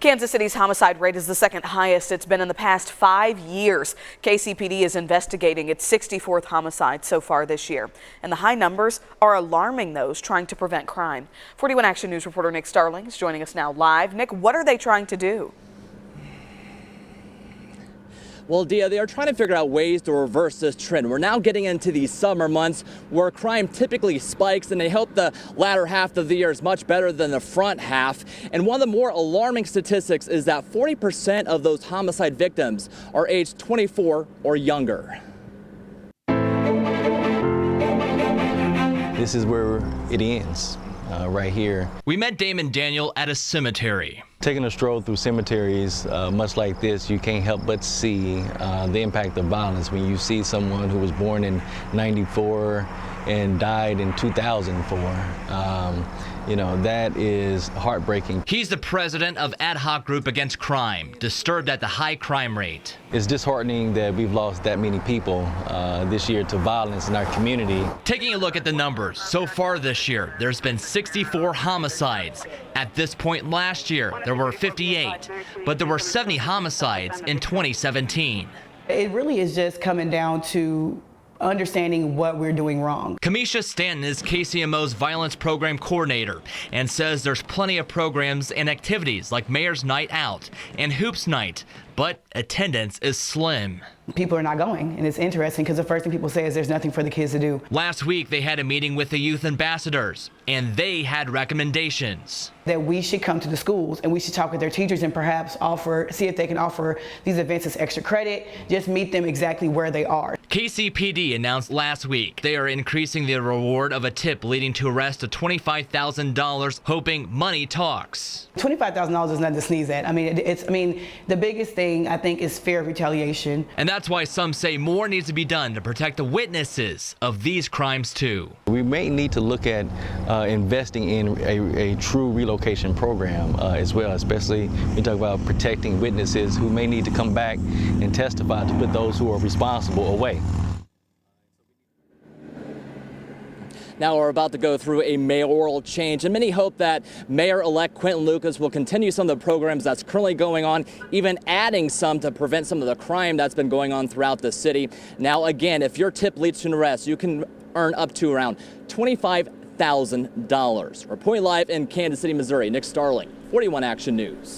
Kansas City's homicide rate is the second highest it's been in the past 5 years. KCPD is investigating its 64th homicide so far this year, and the high numbers are alarming those trying to prevent crime. 41 Action News reporter Nick Starling is joining us now live. Nick, what are they trying to do? Well, Dia, they are trying to figure out ways to reverse this trend. We're now getting into the summer months where crime typically spikes, and they hope the latter half of the year is much better than the front half. And one of the more alarming statistics is that 40% of those homicide victims are aged 24 or younger. This is where it ends, right here. We met Damon Daniel at a cemetery. Taking a stroll through cemeteries, much like this, you can't help but see the impact of violence when you see someone who was born in '94 and died in 2004. You know, that is heartbreaking. He's the president of Ad Hoc Group Against Crime, disturbed at the high crime rate. It's disheartening that we've lost that many people this year to violence in our community. Taking a look at the numbers, so far this year, there's been 64 homicides. At this point last year, there were 58, but there were 70 homicides in 2017. It really is just coming down to understanding what we're doing wrong. Kamisha Stanton is KCMO's Violence Program Coordinator and says there's plenty of programs and activities like Mayor's Night Out and Hoops Night, but attendance is slim. People are not going, and it's interesting because the first thing people say is there's nothing for the kids to do. Last week, they had a meeting with the youth ambassadors, and they had recommendations. That we should come to the schools and we should talk with their teachers and perhaps see if they can offer these events as extra credit, just meet them exactly where they are. KCPD announced last week they are increasing the reward of a tip leading to arrest to $25,000, hoping money talks. $25,000 is nothing to sneeze at. I mean, the biggest thing I think is fear of retaliation. And that's why some say more needs to be done to protect the witnesses of these crimes too. We may need to look at investing in a true relocation program as well, especially when you talk about protecting witnesses who may need to come back and testify to put those who are responsible away. Now we're about to go through a mayoral change, and many hope that Mayor-elect Quentin Lucas will continue some of the programs that's currently going on, even adding some to prevent some of the crime that's been going on throughout the city. Now, again, if your tip leads to an arrest, you can earn up to around $25,000. Reporting live in Kansas City, Missouri, Nick Starling, 41 Action News.